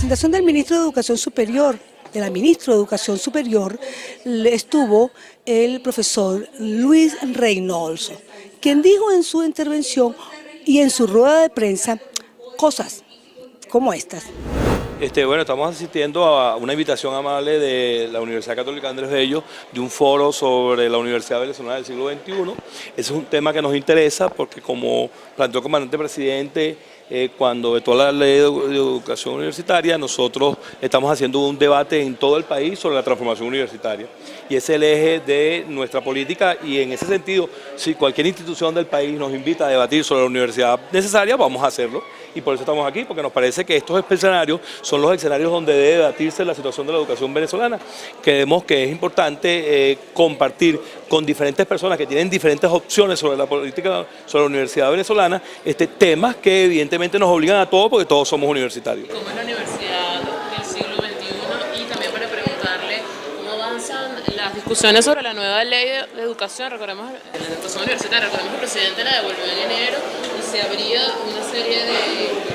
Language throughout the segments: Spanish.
presentación del ministro de Educación Superior, de la ministra de Educación Superior, estuvo el profesor Luis Reynolds, quien dijo en su intervención y en su rueda de prensa cosas como estas. Bueno, estamos asistiendo a una invitación amable de la Universidad Católica Andrés Bello, de un foro sobre la Universidad Venezolana del siglo XXI. Ese es un tema que nos interesa porque, como planteó el comandante presidente cuando vetó la ley de educación universitaria, nosotros estamos haciendo un debate en todo el país sobre la transformación universitaria. Y ese es el eje de nuestra política, y en ese sentido, si cualquier institución del país nos invita a debatir sobre la universidad necesaria, vamos a hacerlo. Y por eso estamos aquí, porque nos parece que estos escenarios son los escenarios donde debe debatirse la situación de la educación venezolana. Creemos que es importante compartir con diferentes personas que tienen diferentes opciones sobre la política, sobre la universidad venezolana, temas que evidentemente nos obligan a todos, porque todos somos universitarios. ¿Cómo es la universidad del siglo XXI? Y también para preguntarle cómo avanzan las discusiones sobre la nueva ley de educación. Recordemos, la educación universitaria, recordemos que el presidente la devolvió en enero y se abría una serie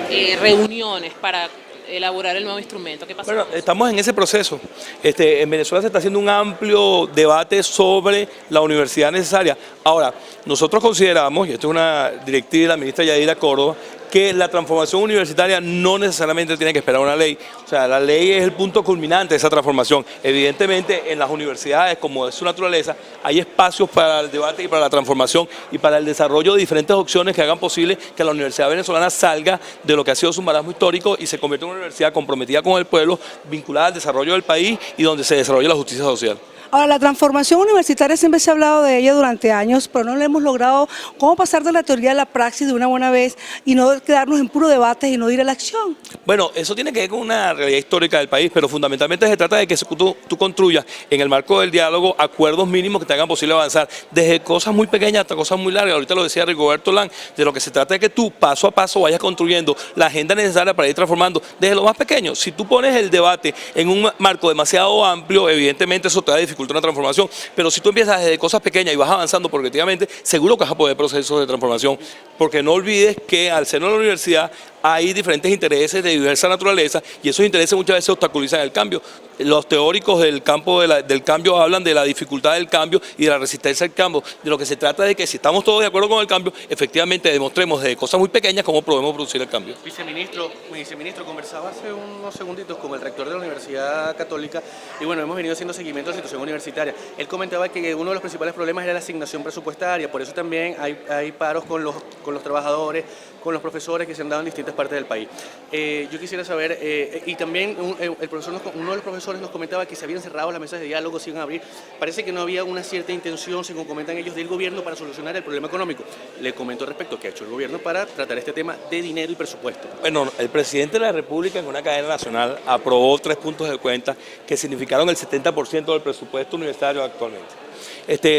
de reuniones para elaborar el nuevo instrumento. ¿Qué pasa? Bueno, estamos en ese proceso. En Venezuela se está haciendo un amplio debate sobre la universidad necesaria. Ahora, nosotros consideramos, y esto es una directiva de la ministra Yadira Córdoba, que la transformación universitaria no necesariamente tiene que esperar una ley. O sea, la ley es el punto culminante de esa transformación. Evidentemente, en las universidades, como es su naturaleza, hay espacios para el debate y para la transformación y para el desarrollo de diferentes opciones que hagan posible que la universidad venezolana salga de lo que ha sido su marasmo histórico y se convierta en una universidad comprometida con el pueblo, vinculada al desarrollo del país y donde se desarrolle la justicia social. Ahora, la transformación universitaria siempre se ha hablado de ella durante años, pero no le hemos logrado cómo pasar de la teoría a la praxis de una buena vez y no quedarnos en puro debate y no ir a la acción. Bueno, eso tiene que ver con una realidad histórica del país, pero fundamentalmente se trata de que tú construyas en el marco del diálogo acuerdos mínimos que te hagan posible avanzar, desde cosas muy pequeñas hasta cosas muy largas. Ahorita lo decía Rigoberto Urán, de lo que se trata es que tú paso a paso vayas construyendo la agenda necesaria para ir transformando desde lo más pequeño. Si tú pones el debate en un marco demasiado amplio, evidentemente eso te va a dificultar una transformación, pero si tú empiezas desde cosas pequeñas y vas avanzando progresivamente, seguro que vas a poder procesos de transformación, porque no olvides que al seno de la universidad hay diferentes intereses de diversa naturaleza y esos intereses muchas veces obstaculizan el cambio. Los teóricos del campo del cambio hablan de la dificultad del cambio y de la resistencia al cambio. De lo que se trata es de que si estamos todos de acuerdo con el cambio, efectivamente demostremos de cosas muy pequeñas cómo podemos producir el cambio. Viceministro, conversaba hace unos segunditos con el rector de la Universidad Católica y bueno, hemos venido haciendo seguimiento a la situación universitaria. Él comentaba que uno de los principales problemas era la asignación presupuestaria, por eso también hay paros con los trabajadores, con los profesores que se han dado en distintas partes del país. Yo quisiera saber, y también uno de los profesores nos comentaba que se habían cerrado las mesas de diálogo, se iban a abrir. Parece que no había una cierta intención, según comentan ellos, del gobierno para solucionar el problema económico. Le comento respecto a qué ha hecho el gobierno para tratar este tema de dinero y presupuesto. Bueno, el presidente de la República en una cadena nacional aprobó 3 puntos de cuenta que significaron el 70% del presupuesto universitario actualmente.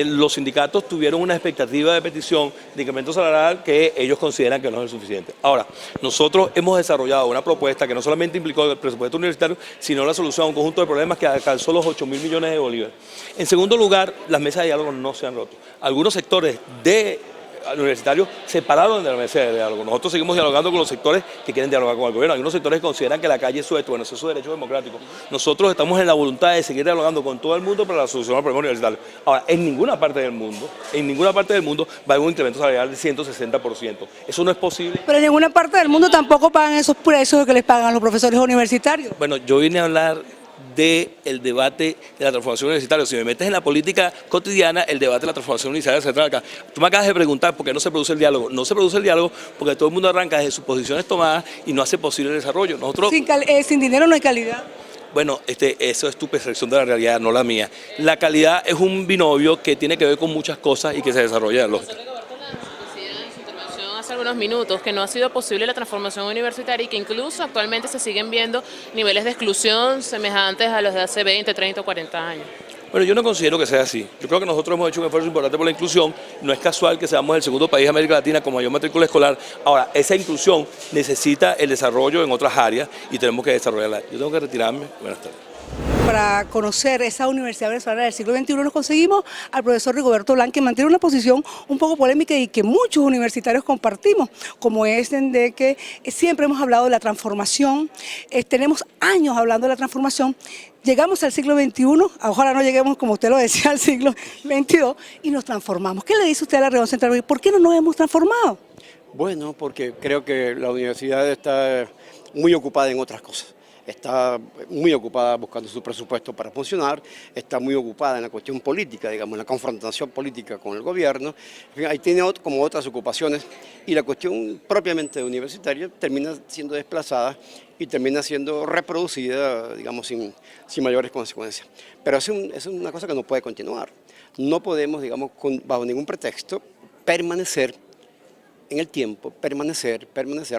Los sindicatos tuvieron una expectativa de petición de incremento salarial que ellos consideran que no es suficiente. Ahora, nosotros hemos desarrollado una propuesta que no solamente implicó el presupuesto universitario, sino la solución a un conjunto de problemas que alcanzó los 8.000 millones de bolívares. En segundo lugar, las mesas de diálogo no se han roto. Algunos sectores universitarios se pararon de la mesa de diálogo. Nosotros seguimos dialogando con los sectores que quieren dialogar con el gobierno. Hay unos sectores que consideran que la calle es su derecho, bueno, eso es su derecho democrático. Nosotros estamos en la voluntad de seguir dialogando con todo el mundo para la solución al problema universitario. Ahora, en ninguna parte del mundo va a haber un incremento salarial del 160%. Eso no es posible. Pero en ninguna parte del mundo tampoco pagan esos precios que les pagan a los profesores universitarios. Bueno, yo vine a hablar del debate de la transformación universitaria. Si me metes en la política cotidiana, el debate de la transformación universitaria se trata acá. Tú me acabas de preguntar por qué no se produce el diálogo. No se produce el diálogo porque todo el mundo arranca desde sus posiciones tomadas y no hace posible el desarrollo. Nosotros, sin dinero no hay calidad. Bueno, eso es tu percepción de la realidad, no la mía. La calidad es un binomio que tiene que ver con muchas cosas y que se desarrolla en lógica. Hace algunos minutos que no ha sido posible la transformación universitaria y que incluso actualmente se siguen viendo niveles de exclusión semejantes a los de hace 20, 30 o 40 años. Bueno, yo no considero que sea así. Yo creo que nosotros hemos hecho un esfuerzo importante por la inclusión. No es casual que seamos el segundo país de América Latina con mayor matrícula escolar. Ahora, esa inclusión necesita el desarrollo en otras áreas y tenemos que desarrollarla. Yo tengo que retirarme. Buenas tardes. para conocer esa Universidad Venezolana del siglo XXI, nos conseguimos al profesor Rigoberto Blanc, que mantiene una posición un poco polémica y que muchos universitarios compartimos, como es de que siempre hemos hablado de la transformación, tenemos años hablando de la transformación. Llegamos al siglo XXI, ojalá no lleguemos, como usted lo decía, al siglo XXII, y nos transformamos. ¿Qué le dice usted a la región central? ¿Por qué no nos hemos transformado? Bueno, porque creo que la universidad está muy ocupada en otras cosas. Está muy ocupada buscando su presupuesto para funcionar, está muy ocupada en la cuestión política, digamos, en la confrontación política con el gobierno. En fin, ahí tiene como otras ocupaciones y la cuestión propiamente universitaria termina siendo desplazada y termina siendo reproducida, digamos, sin mayores consecuencias. Pero es una cosa que no puede continuar. No podemos, digamos, bajo ningún pretexto, permanecer en el tiempo, permanecer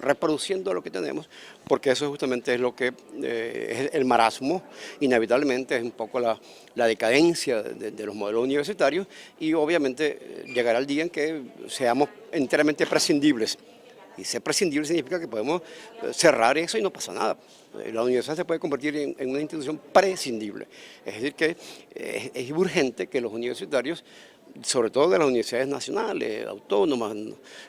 reproduciendo lo que tenemos, porque eso justamente es lo que es el marasmo, inevitablemente es un poco la decadencia de los modelos universitarios y obviamente llegará el día en que seamos enteramente prescindibles. Y ser prescindible significa que podemos cerrar eso y no pasa nada. La universidad se puede convertir en una institución prescindible. Es decir, que es urgente que los universitarios, sobre todo de las universidades nacionales, autónomas,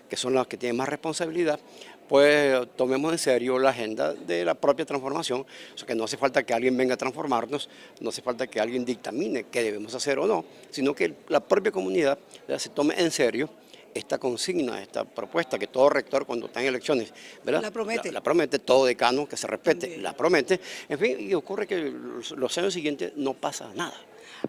que son las que tienen más responsabilidad, pues tomemos en serio la agenda de la propia transformación. O sea, que no hace falta que alguien venga a transformarnos, no hace falta que alguien dictamine qué debemos hacer o no, sino que la propia comunidad se tome en serio esta consigna, esta propuesta que todo rector cuando está en elecciones, ¿verdad? La promete, todo decano que se respete, también la promete, en fin, y ocurre que los años siguientes no pasa nada.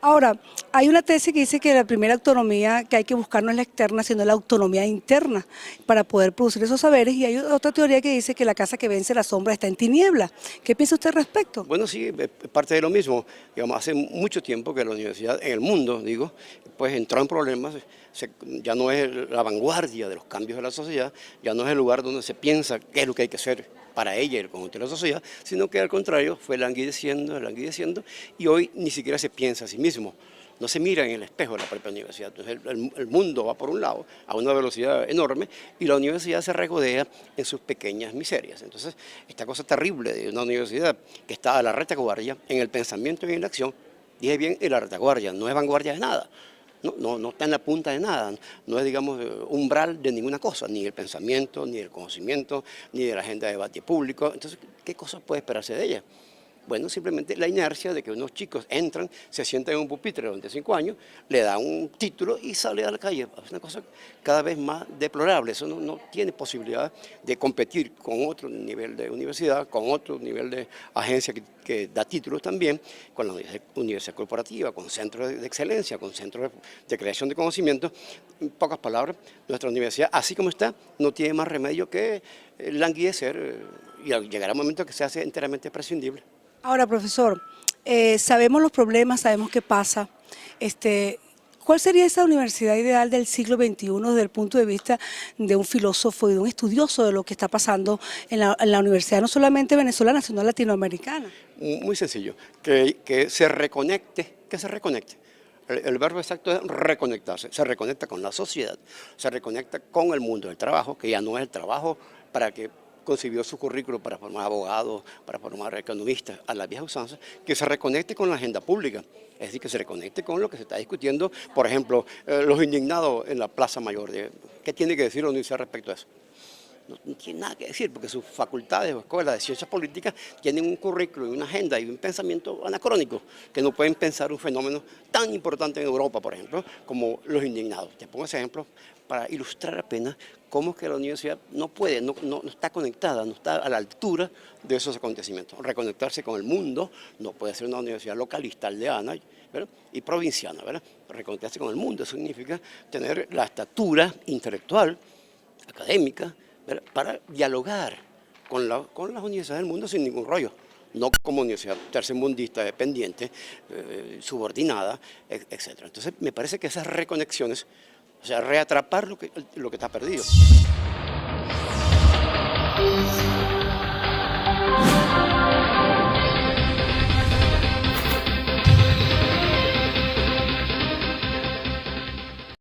Ahora, hay una tesis que dice que la primera autonomía que hay que buscar no es la externa, sino la autonomía interna para poder producir esos saberes, y hay otra teoría que dice que la casa que vence la sombra está en tiniebla. ¿Qué piensa usted al respecto? Bueno, sí, es parte de lo mismo. Digamos, hace mucho tiempo que la universidad en el mundo, digo, pues entró en problemas, ya no es la vanguardia de los cambios de la sociedad, ya no es el lugar donde se piensa qué es lo que hay que hacer para ella y el conjunto de la sociedad, sino que al contrario fue languideciendo, y hoy ni siquiera se piensa a sí mismo, no se mira en el espejo de la propia universidad. Entonces el mundo va por un lado a una velocidad enorme y la universidad se regodea en sus pequeñas miserias. Entonces esta cosa terrible de una universidad que está a la retaguardia en el pensamiento y en la acción, dije bien, en la retaguardia, no es vanguardia de nada. No está en la punta de nada, no es, digamos, umbral de ninguna cosa, ni el pensamiento, ni el conocimiento, ni de la agenda de debate público. Entonces, ¿qué cosa puede esperarse de ella? Bueno, simplemente la inercia de que unos chicos entran, se sientan en un pupitre durante 5 años, le dan un título y sale a la calle. Es una cosa cada vez más deplorable. Eso no tiene posibilidad de competir con otro nivel de universidad, con otro nivel de agencia que da títulos también, con la universidad corporativa, con centros de excelencia, con centros de creación de conocimiento. En pocas palabras, nuestra universidad, así como está, no tiene más remedio que languidecer y llegará un momento que se hace enteramente prescindible. Ahora, profesor, sabemos los problemas, sabemos qué pasa. ¿Cuál sería esa universidad ideal del siglo XXI desde el punto de vista de un filósofo y de un estudioso de lo que está pasando en la universidad, no solamente venezolana, sino latinoamericana? Muy sencillo, que se reconecte, El verbo exacto es reconectarse, se reconecta con la sociedad, se reconecta con el mundo del trabajo, que ya no es el trabajo para que concibió su currículo para formar abogados, para formar economistas a la vieja usanza, que se reconecte con la agenda pública, es decir, que se reconecte con lo que se está discutiendo, por ejemplo, los indignados en la Plaza Mayor. ¿Qué tiene que decir la universidad respecto a eso? No tiene nada que decir, porque sus facultades o escuelas de ciencias políticas tienen un currículo y una agenda y un pensamiento anacrónico, que no pueden pensar un fenómeno tan importante en Europa, por ejemplo, como los indignados. Te pongo ese ejemplo para ilustrar apenas cómo es que la universidad no puede, no está conectada, no está a la altura de esos acontecimientos. Reconectarse con el mundo no puede ser una universidad localista, aldeana, ¿verdad?, y provinciana, ¿verdad? Reconectarse con el mundo significa tener la estatura intelectual, académica, ¿verdad?, para dialogar con las universidades del mundo sin ningún rollo. No como universidad tercermundista, dependiente, subordinada, etc. Entonces, me parece que esas reconexiones, o sea, reatrapar lo que está perdido.